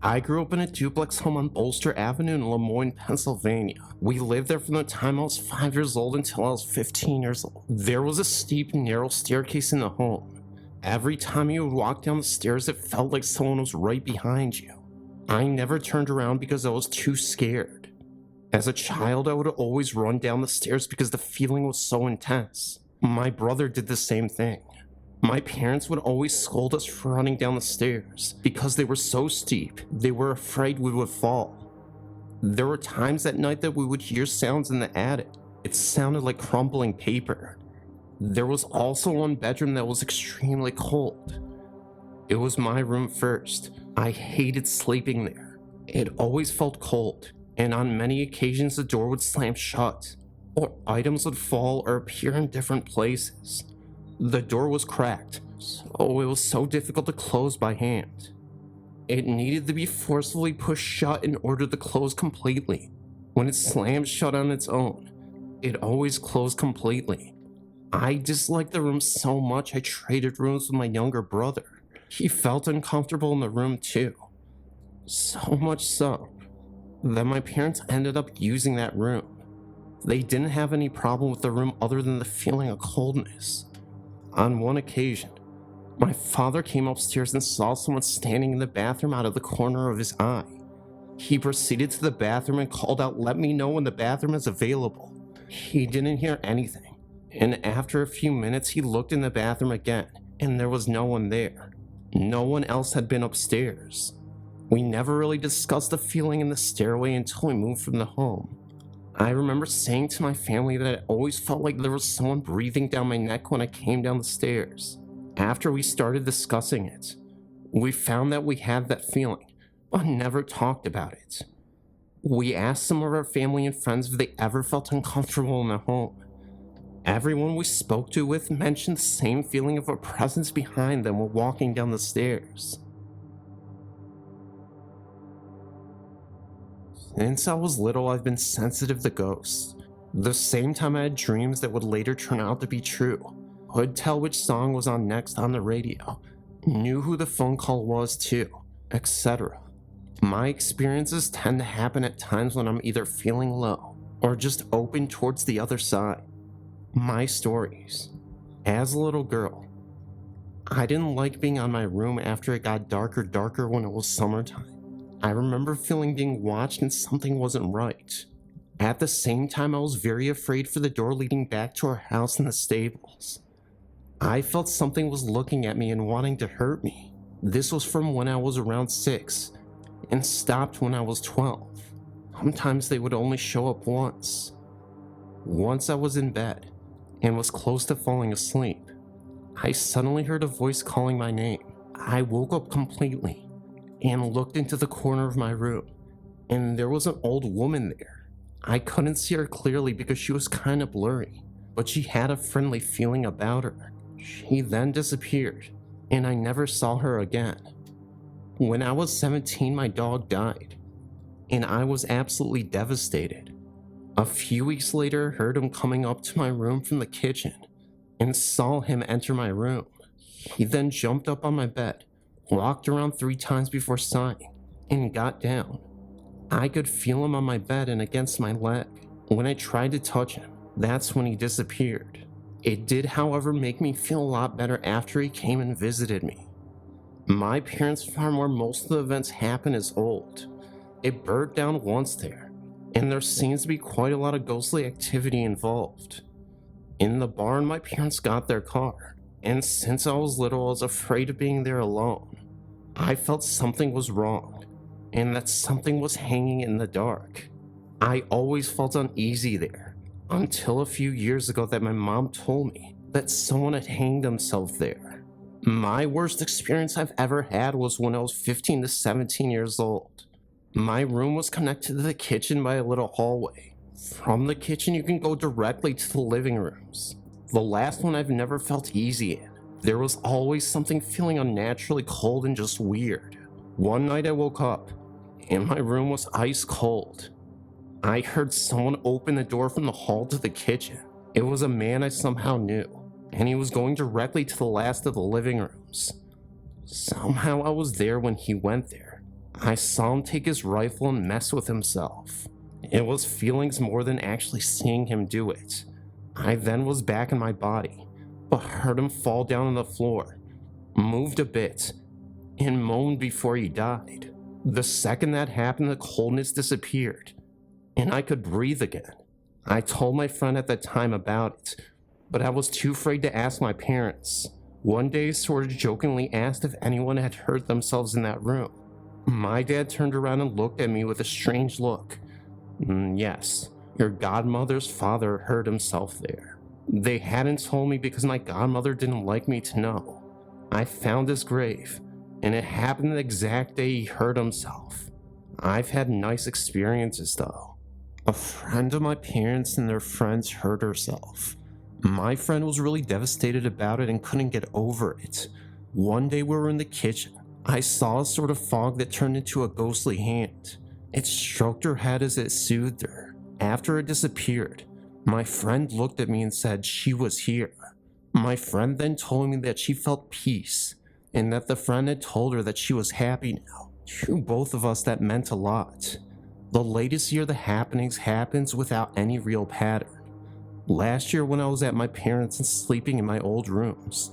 I grew up in a duplex home on Bolster Avenue in Lemoyne, Pennsylvania. We lived there from the time I was 5 years old until I was 15 years old. There was a steep, narrow staircase in the home. Every time you would walk down the stairs, it felt like someone was right behind you. I never turned around because I was too scared. As a child, I would always run down the stairs because the feeling was so intense. My brother did the same thing. My parents would always scold us for running down the stairs because they were so steep, they were afraid we would fall. There were times at night that we would hear sounds in the attic. It sounded like crumbling paper. There was also one bedroom that was extremely cold. It was my room first. I hated sleeping there. It always felt cold, and on many occasions the door would slam shut, or items would fall or appear in different places. The door was cracked, so it was so difficult to close by hand. It needed to be forcefully pushed shut in order to close completely. When it slammed shut on its own, it always closed completely. I disliked the room so much I traded rooms with my younger brother. He felt uncomfortable in the room too. So much so that my parents ended up using that room. They didn't have any problem with the room other than the feeling of coldness. On one occasion, my father came upstairs and saw someone standing in the bathroom out of the corner of his eye. He proceeded to the bathroom and called out, "Let me know when the bathroom is available." He didn't hear anything, and after a few minutes he looked in the bathroom again, and there was no one there. No one else had been upstairs. We never really discussed the feeling in the stairway until we moved from the home. I remember saying to my family that it always felt like there was someone breathing down my neck when I came down the stairs. After we started discussing it, we found that we had that feeling, but never talked about it. We asked some of our family and friends if they ever felt uncomfortable in the home. Everyone we spoke to with mentioned the same feeling of a presence behind them while walking down the stairs. Since I was little, I've been sensitive to ghosts. The same time I had dreams that would later turn out to be true. Could tell which song was on next on the radio, knew who the phone call was too, etc. My experiences tend to happen at times when I'm either feeling low or just open towards the other side. My stories. As a little girl, I didn't like being on my room after it got darker when it was summertime. I remember feeling being watched and something wasn't right. At the same time, I was very afraid for the door leading back to our house in the stables. I felt something was looking at me and wanting to hurt me. This was from when I was around 6 and stopped when I was 12. Sometimes they would only show up once. Once I was in bed and was close to falling asleep. I suddenly heard a voice calling my name. I woke up completely and looked into the corner of my room, and there was an old woman there. I couldn't see her clearly because she was kind of blurry, but she had a friendly feeling about her. She then disappeared, and I never saw her again. When I was 17, my dog died, and I was absolutely devastated. A few weeks later, I heard him coming up to my room from the kitchen and saw him enter my room. He then jumped up on my bed, walked around 3 times before sighing, and got down. I could feel him on my bed and against my leg. When I tried to touch him, that's when he disappeared. It did, however, make me feel a lot better after he came and visited me. My parents' farm where most of the events happen is old. It burnt down once there, and there seems to be quite a lot of ghostly activity involved. In the barn, my parents got their car, and since I was little, I was afraid of being there alone. I felt something was wrong, and that something was hanging in the dark. I always felt uneasy there, until a few years ago that my mom told me that someone had hanged themselves there. My worst experience I've ever had was when I was 15 to 17 years old. My room was connected to the kitchen by a little hallway. From the kitchen, you can go directly to the living rooms. The last one I've never felt easy in. There was always something feeling unnaturally cold and just weird. One night I woke up, and my room was ice cold. I heard someone open the door from the hall to the kitchen. It was a man I somehow knew. and he was going directly to the last of the living rooms. Somehow I was there when he went there. I saw him take his rifle and mess with himself. It was feelings more than actually seeing him do it. I then was back in my body, but heard him fall down on the floor, moved a bit, and moaned before he died. The second that happened, the coldness disappeared, and I could breathe again. I told my friend at the time about it, but I was too afraid to ask my parents. One day, sort of jokingly asked if anyone had hurt themselves in that room. My dad turned around and looked at me with a strange look. Yes, your godmother's father hurt himself there. They hadn't told me because my godmother didn't like me to know. I found his grave, and it happened the exact day he hurt himself. I've had nice experiences though. A friend of my parents and their friends hurt herself. My friend was really devastated about it and couldn't get over it. One day we were in the kitchen. I saw a sort of fog that turned into a ghostly hand. It stroked her head as it soothed her. After it disappeared, my friend looked at me and said she was here. My friend then told me that she felt peace, and that the friend had told her that she was happy now. To both of us, that meant a lot. The latest year the happenings happens without any real pattern. Last year when I was at my parents' and sleeping in my old rooms,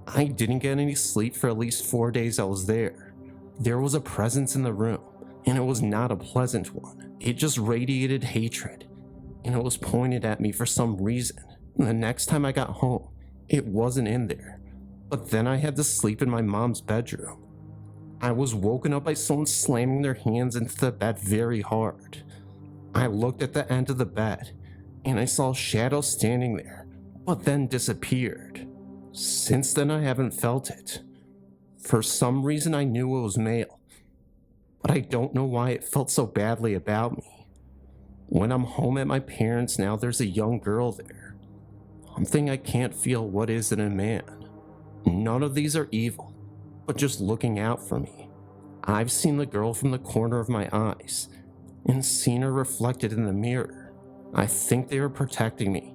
I didn't get any sleep for at least 4 days I was there. There was a presence in the room, and it was not a pleasant one. It just radiated hatred, and it was pointed at me for some reason. The next time I got home, it wasn't in there, but then I had to sleep in my mom's bedroom. I was woken up by someone slamming their hands into the bed very hard. I looked at the end of the bed, and I saw a shadow standing there, but then disappeared. Since then I haven't felt it. For some reason I knew it was male, but I don't know why it felt so badly about me. When I'm home at my parents' now, there's a young girl there. Something I can't feel what is in a man. None of these are evil, but just looking out for me. I've seen the girl from the corner of my eyes, and seen her reflected in the mirror. I think they are protecting me,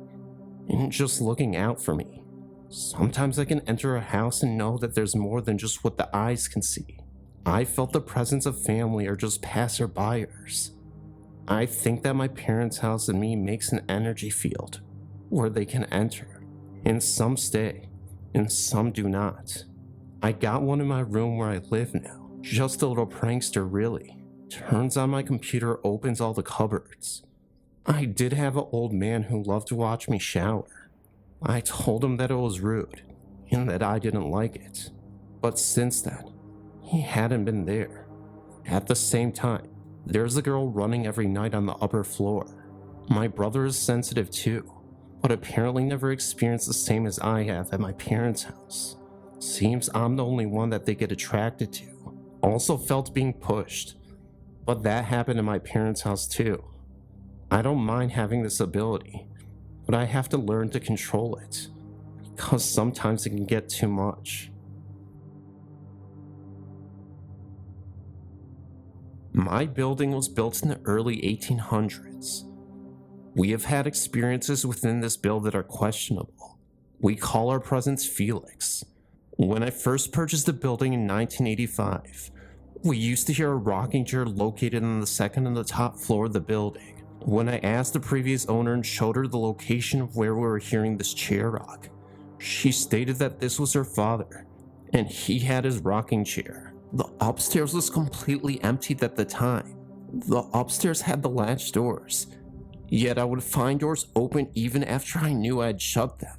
and just looking out for me. Sometimes I can enter a house and know that there's more than just what the eyes can see. I felt the presence of family or just passerbyers. I think that my parents' house and me makes an energy field where they can enter, and some stay, and some do not. I got one in my room where I live now. Just a little prankster, really. Turns on my computer, opens all the cupboards. I did have an old man who loved to watch me shower. I told him that it was rude, and that I didn't like it. But since then, he hadn't been there. At the same time, there's a girl running every night on the upper floor. My brother is sensitive too, but apparently never experienced the same as I have at my parents' house. Seems I'm the only one that they get attracted to. Also felt being pushed, but that happened in my parents' house too. I don't mind having this ability, but I have to learn to control it, because sometimes it can get too much. My building was built in the early 1800s. We have had experiences within this build that are questionable. We call our presence Felix. When I first purchased the building in 1985, we used to hear a rocking chair located on the second and the top floor of the building. When I asked the previous owner and showed her the location of where we were hearing this chair rock, she stated that this was her father, and he had his rocking chair. The upstairs was completely emptied at the time. The upstairs had the latch doors, yet I would find doors open even after I knew I had shut them.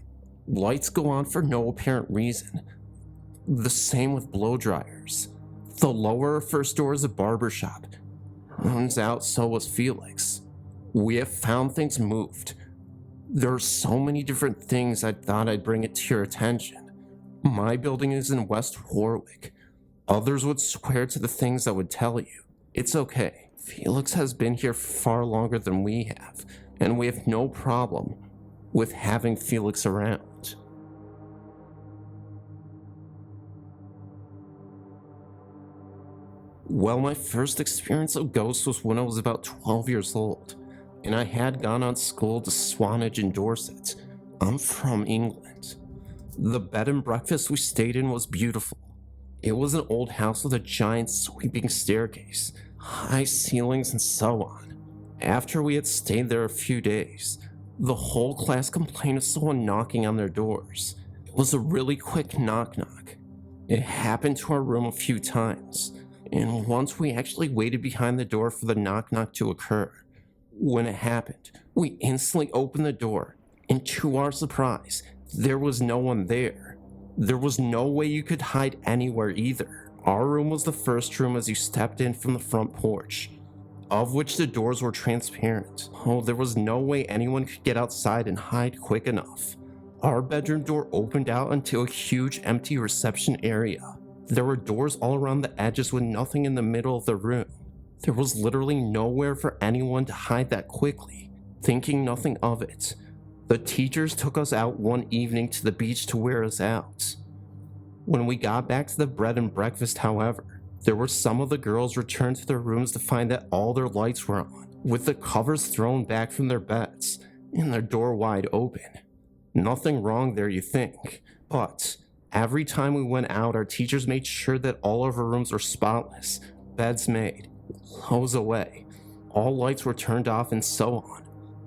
Lights go on for no apparent reason. The same with blow dryers. The lower or first door is a barbershop. Turns out so was Felix. We have found things moved. There are so many different things I thought I'd bring it to your attention. My building is in West Warwick. Others would swear to the things I would tell you. It's okay. Felix has been here far longer than we have, and we have no problem with having Felix around. Well, my first experience of ghosts was when I was about 12 years old, and I had gone on school to Swanage in Dorset. I'm from England. The bed and breakfast we stayed in was beautiful. It was an old house with a giant sweeping staircase, high ceilings, and so on. After we had stayed there a few days, the whole class complained of someone knocking on their doors. It was a really quick knock-knock. It happened to our room a few times, and once we actually waited behind the door for the knock-knock to occur. When it happened, we instantly opened the door, and to our surprise, there was no one there. There was no way you could hide anywhere either. Our room was the first room as you stepped in from the front porch, of which the doors were transparent. Oh, there was no way anyone could get outside and hide quick enough. Our bedroom door opened out into a huge empty reception area. There were doors all around the edges with nothing in the middle of the room. There was literally nowhere for anyone to hide that quickly. Thinking nothing of it, the teachers took us out one evening to the beach to wear us out. When we got back to the bed and breakfast, however, there were some of the girls returned to their rooms to find that all their lights were on, with the covers thrown back from their beds and their door wide open. Nothing wrong there, you think, but every time we went out, our teachers made sure that all of our rooms were spotless, beds made, clothes away, all lights were turned off, and so on.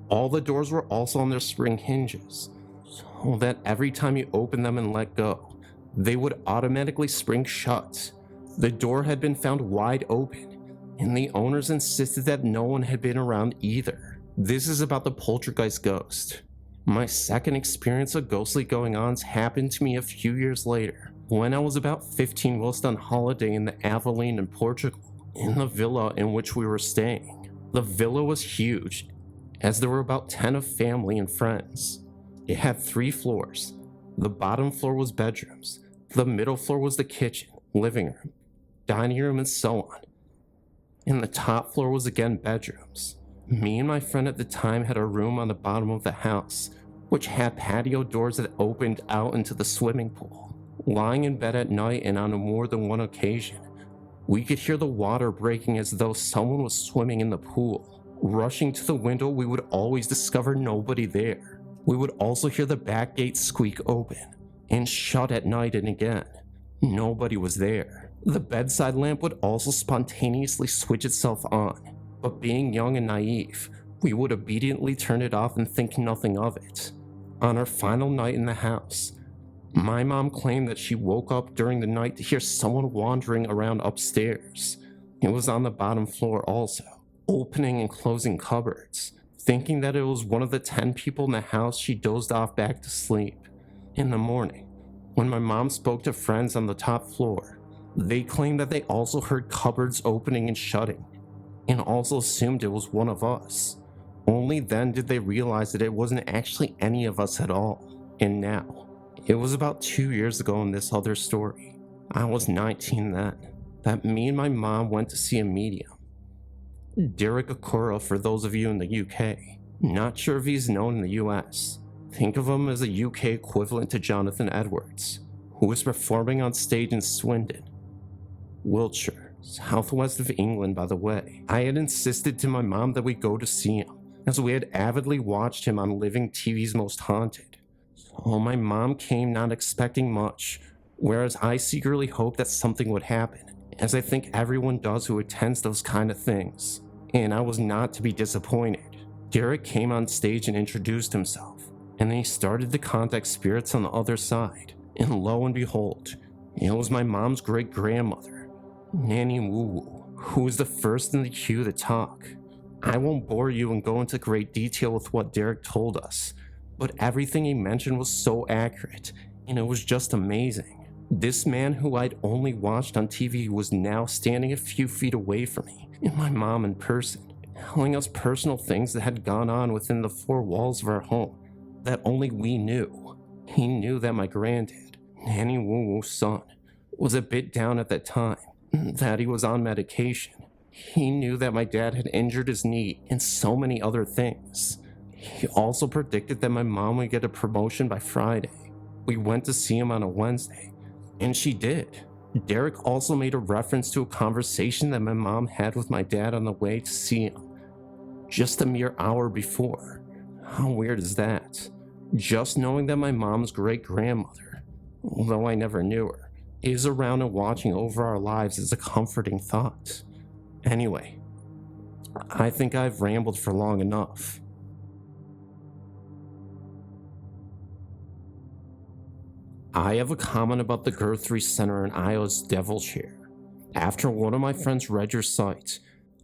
All the doors were also on their spring hinges, so that every time you opened them and let go, they would automatically spring shut. The door had been found wide open, and the owners insisted that no one had been around either. This is about the poltergeist ghost. My second experience of ghostly goings-ons happened to me a few years later, when I was about 15 whilst on holiday in the Avellane in Portugal, in the villa in which we were staying. The villa was huge, as there were about 10 of family and friends. It had 3 floors. The bottom floor was bedrooms. The middle floor was the kitchen, living room, dining room, and so on. And the top floor was again bedrooms. Me and my friend at the time had a room on the bottom of the house, which had patio doors that opened out into the swimming pool. Lying in bed at night and on more than one occasion, we could hear the water breaking as though someone was swimming in the pool. Rushing to the window, we would always discover nobody there. We would also hear the back gate squeak open and shut at night, and again, nobody was there. The bedside lamp would also spontaneously switch itself on, but being young and naive, we would obediently turn it off and think nothing of it. On our final night in the house, my mom claimed that she woke up during the night to hear someone wandering around upstairs. It was on the bottom floor also, opening and closing cupboards. Thinking that it was one of the 10 people in the house, she dozed off back to sleep. In the morning, when my mom spoke to friends on the top floor, they claimed that they also heard cupboards opening and shutting, and also assumed it was one of us. Only then did they realize that it wasn't actually any of us at all. And now, it was about 2 years ago in this other story, I was 19 then, that me and my mom went to see a medium. Derek Akura, for those of you in the UK. Not sure if he's known in the US. Think of him as a UK equivalent to Jonathan Edwards, who was performing on stage in Swindon, Wiltshire, southwest of England, by the way. I had insisted to my mom that we go to see him, as we had avidly watched him on Living TV's Most Haunted. So my mom came not expecting much, whereas I secretly hoped that something would happen, as I think everyone does who attends those kind of things. And I was not to be disappointed. Derek came on stage and introduced himself, and then he started to contact spirits on the other side. And lo and behold, it was my mom's great-grandmother, Nanny Woo Woo, who was the first in the queue to talk. I won't bore you and go into great detail with what Derek told us, but everything he mentioned was so accurate, and it was just amazing. This man who I'd only watched on TV was now standing a few feet away from me and my mom in person, telling us personal things that had gone on within the 4 walls of our home that only we knew. He knew that my granddad, Nanny Woo Woo's son, was a bit down at that time, that he was on medication. He knew that my dad had injured his knee and so many other things. He also predicted that my mom would get a promotion by Friday. We went to see him on a Wednesday, and she did. Derek also made a reference to a conversation that my mom had with my dad on the way to see him, just a mere hour before. How weird is that? Just knowing that my mom's great-grandmother, although I never knew her, is around and watching over our lives is a comforting thought. Anyway, I think I've rambled for long enough. I have a comment about the Gry Center in Iowa's Devil Chair. After one of my friends read your site,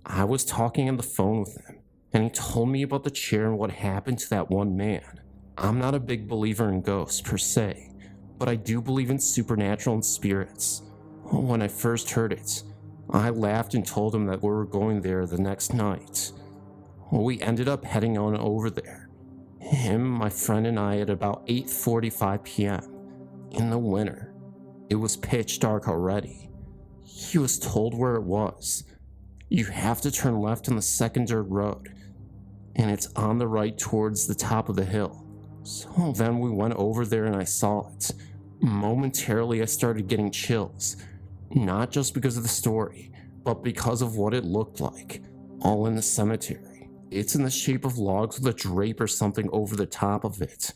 I was talking on the phone with him, and he told me about the chair and what happened to that one man. I'm not a big believer in ghosts per se, but I do believe in supernatural and spirits. When I first heard it, I laughed and told him that we were going there the next night. We ended up heading on over there. Him, my friend, and I at about 8:45 p.m. in the winter. It was pitch dark already. He was told where it was. You have to turn left on the second dirt road, and it's on the right towards the top of the hill. So then we went over there and I saw it. Momentarily I started getting chills, not just because of the story, but because of what it looked like, all in the cemetery. It's in the shape of logs with a drape or something over the top of it.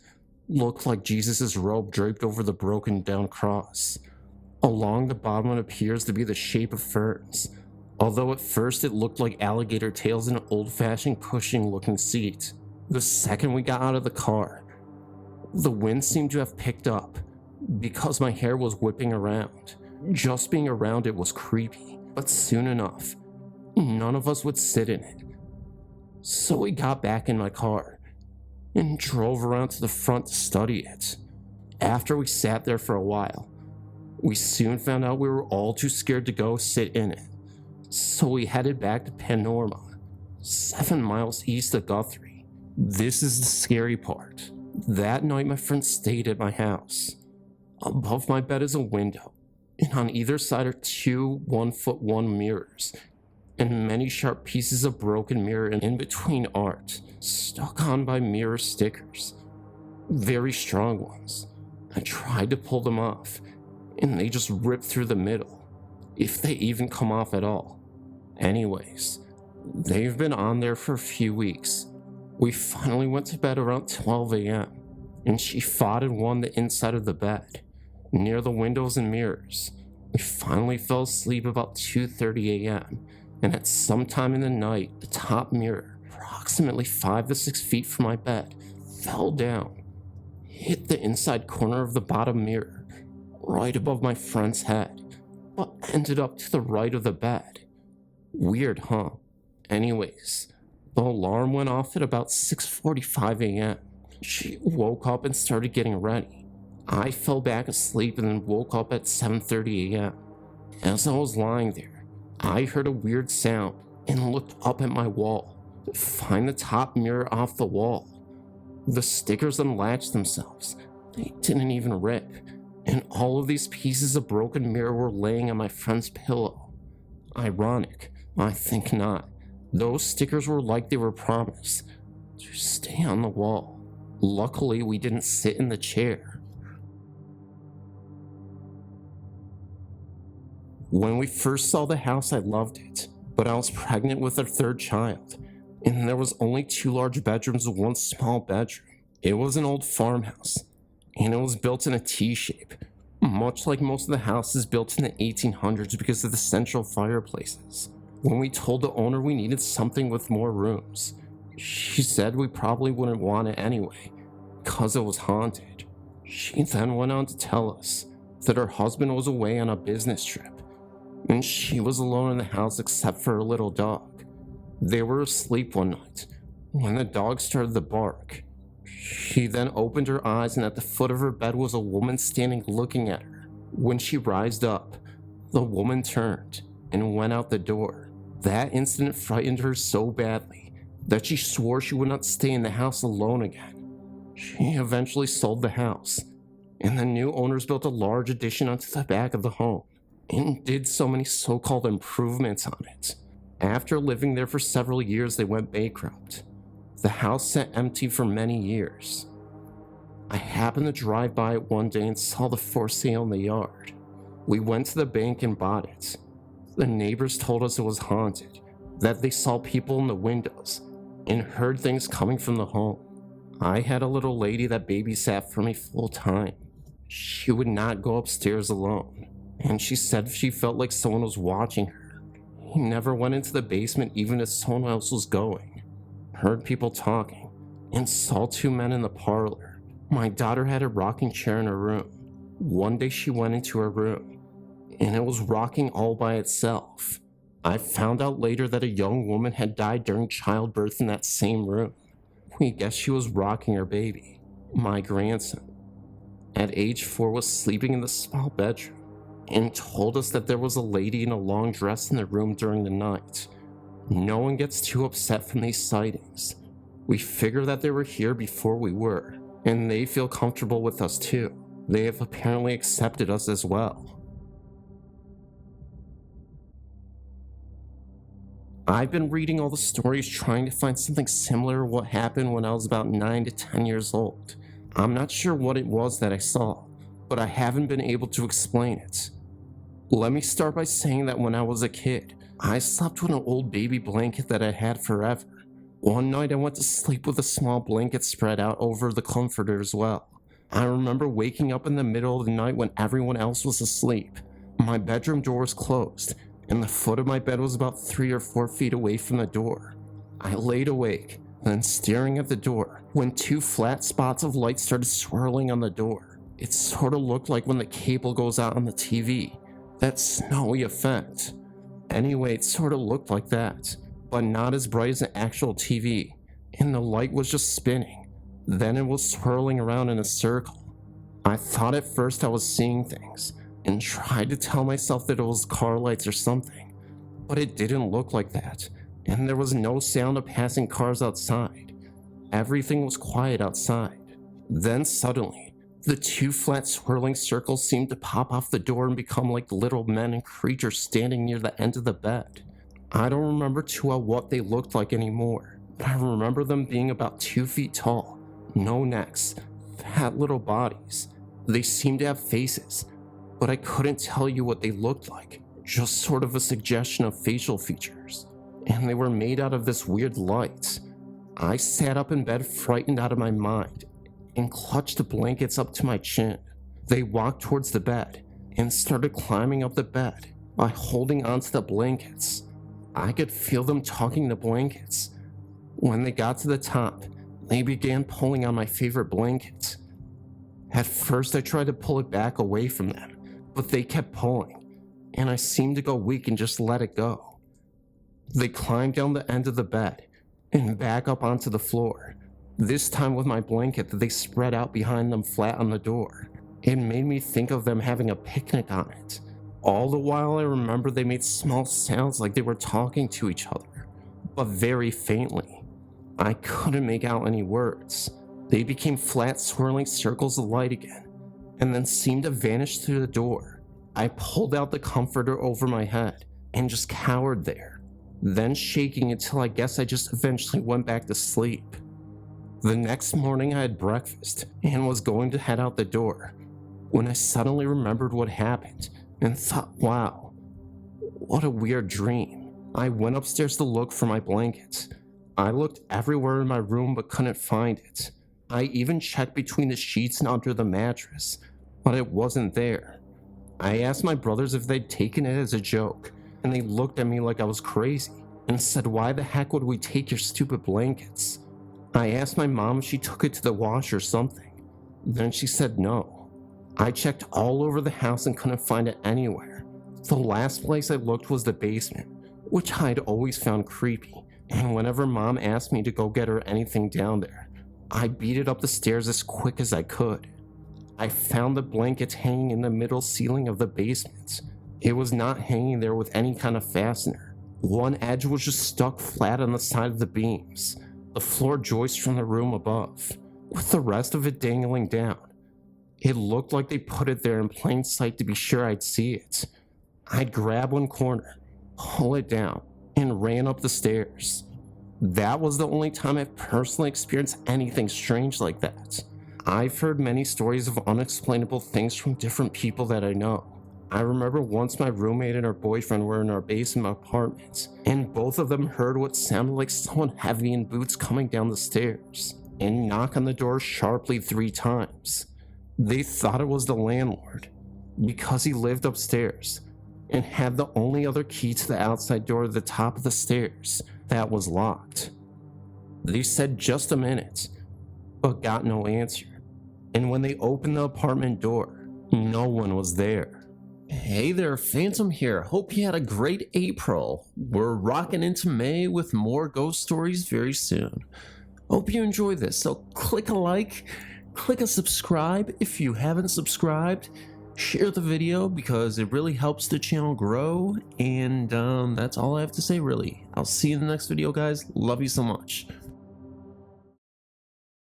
Looked like Jesus' robe draped over the broken down cross. Along the bottom it appears to be the shape of ferns, although at first it looked like alligator tails in an old-fashioned cushioning-looking seat. The second we got out of the car, the wind seemed to have picked up, because my hair was whipping around. Just being around it was creepy, but soon enough, none of us would sit in it. So we got back in my car and drove around to the front to study it. After we sat there for a while, we soon found out we were all too scared to go sit in it. So we headed back to Paranormal, 7 miles east of Guthrie. This is the scary part. That night my friend stayed at my house. Above my bed is a window, and on either side are 2 1-foot-1 mirrors, and many sharp pieces of broken mirror in between art, stuck on by mirror stickers. Very strong ones. I tried to pull them off, and they just ripped through the middle, if they even come off at all. Anyways, they've been on there for a few weeks. We finally went to bed around 12 a.m., and she fought and won the inside of the bed, near the windows and mirrors. We finally fell asleep about 2:30 a.m., and at some time in the night, the top mirror, approximately 5 to 6 feet from my bed, fell down, hit the inside corner of the bottom mirror, right above my friend's head, but ended up to the right of the bed. Weird, huh? Anyways, the alarm went off at about 6:45 a.m. She woke up and started getting ready. I fell back asleep and then woke up at 7:30 a.m. As I was lying there, I heard a weird sound and looked up at my wall to find the top mirror off the wall. The stickers unlatched themselves. They didn't even rip, and all of these pieces of broken mirror were laying on my friend's pillow. Ironic, I think not. Those stickers were like they were promised to stay on the wall. Luckily, we didn't sit in the chair. When we first saw the house, I loved it, but I was pregnant with our 3rd child, and there was only 2 large bedrooms and 1 small bedroom. It was an old farmhouse, and it was built in a T-shape, much like most of the houses built in the 1800s because of the central fireplaces. When we told the owner we needed something with more rooms, she said we probably wouldn't want it anyway, because it was haunted. She then went on to tell us that her husband was away on a business trip, and she was alone in the house except for her little dog. They were asleep one night when the dog started to bark. She then opened her eyes, and at the foot of her bed was a woman standing looking at her. When she rised up, the woman turned and went out the door. That incident frightened her so badly that she swore she would not stay in the house alone again. She eventually sold the house, and the new owners built a large addition onto the back of the home and did so many so-called improvements on it. After living there for several years, they went bankrupt. The house sat empty for many years. I happened to drive by it one day and saw the for sale in the yard. We went to the bank and bought it. The neighbors told us it was haunted, that they saw people in the windows and heard things coming from the home. I had a little lady that babysat for me full time. She would not go upstairs alone, and she said she felt like someone was watching her. He never went into the basement even if someone else was going. Heard people talking, and saw two men in the parlor. My daughter had a rocking chair in her room. One day she went into her room, and it was rocking all by itself. I found out later that a young woman had died during childbirth in that same room. We guess she was rocking her baby. My grandson, at age 4, was sleeping in the small bedroom and told us that there was a lady in a long dress in the room during the night. No one gets too upset from these sightings. We figure that they were here before we were, and they feel comfortable with us too. They have apparently accepted us as well. I've been reading all the stories trying to find something similar to what happened when I was about 9 to 10 years old. I'm not sure what it was that I saw, but I haven't been able to explain it. Let me start by saying that when I was a kid, I slept with an old baby blanket that I had forever. One night I went to sleep with a small blanket spread out over the comforter as well. I remember waking up in the middle of the night when everyone else was asleep. My bedroom door was closed, and the foot of my bed was about 3 or 4 feet away from the door. I laid awake, then staring at the door, when 2 flat spots of light started swirling on the door. It sort of looked like when the cable goes out on the TV, that snowy effect. Anyway, it sort of looked like that, but not as bright as an actual TV, and the light was just spinning. Then it was swirling around in a circle. I thought at first I was seeing things, and tried to tell myself that it was car lights or something, but it didn't look like that, and there was no sound of passing cars outside. Everything was quiet outside. Then suddenly, the 2 flat swirling circles seemed to pop off the door and become like little men and creatures standing near the end of the bed. I don't remember too well what they looked like anymore, but I remember them being about 2 feet tall, no necks, fat little bodies. They seemed to have faces, but I couldn't tell you what they looked like, just sort of a suggestion of facial features. And they were made out of this weird light. I sat up in bed frightened out of my mind and clutched the blankets up to my chin. They walked towards the bed and started climbing up the bed by holding onto the blankets. I could feel them tugging the blankets. When they got to the top, they began pulling on my favorite blanket. At first I tried to pull it back away from them, but they kept pulling, and I seemed to go weak and just let it go. They climbed down the end of the bed and back up onto the floor, this time with my blanket that they spread out behind them flat on the door. It made me think of them having a picnic on it. All the while I remember they made small sounds like they were talking to each other, but very faintly. I couldn't make out any words. They became flat swirling circles of light again, and then seemed to vanish through the door. I pulled out the comforter over my head and just cowered there, then shaking until I guess I just eventually went back to sleep. The next morning I had breakfast and was going to head out the door when I suddenly remembered what happened and thought, wow, what a weird dream. I went upstairs to look for my blanket. I looked everywhere in my room but couldn't find it. I even checked between the sheets and under the mattress, but it wasn't there. I asked my brothers if they'd taken it as a joke, and they looked at me like I was crazy and said, why the heck would we take your stupid blankets? I asked my mom if she took it to the wash or something. Then she said no. I checked all over the house and couldn't find it anywhere. The last place I looked was the basement, which I'd always found creepy, and whenever Mom asked me to go get her anything down there, I beat it up the stairs as quick as I could. I found the blanket hanging in the middle ceiling of the basement. It was not hanging there with any kind of fastener. One edge was just stuck flat on the side of the beams, the floor joist from the room above, with the rest of it dangling down. It looked like they put it there in plain sight to be sure I'd see it. I'd grab one corner, pull it down, and ran up the stairs. That was the only time I've personally experienced anything strange like that. I've heard many stories of unexplainable things from different people that I know. I remember once my roommate and her boyfriend were in our basement apartment, and both of them heard what sounded like someone heavy in boots coming down the stairs. and knock on the door sharply 3 times. They thought it was the landlord because he lived upstairs and had the only other key to the outside door at the top of the stairs that was locked. They said just a minute, but got no answer. And when they opened the apartment door, no one was there. Hey there, Phantom here. Hope you had a great April. We're rocking into May with more ghost stories very soon. Hope you enjoy this, so click a like, click a subscribe if you haven't subscribed, share the video because it really helps the channel grow, and that's all I have to say really. I'll see you in the next video, guys. Love you so much.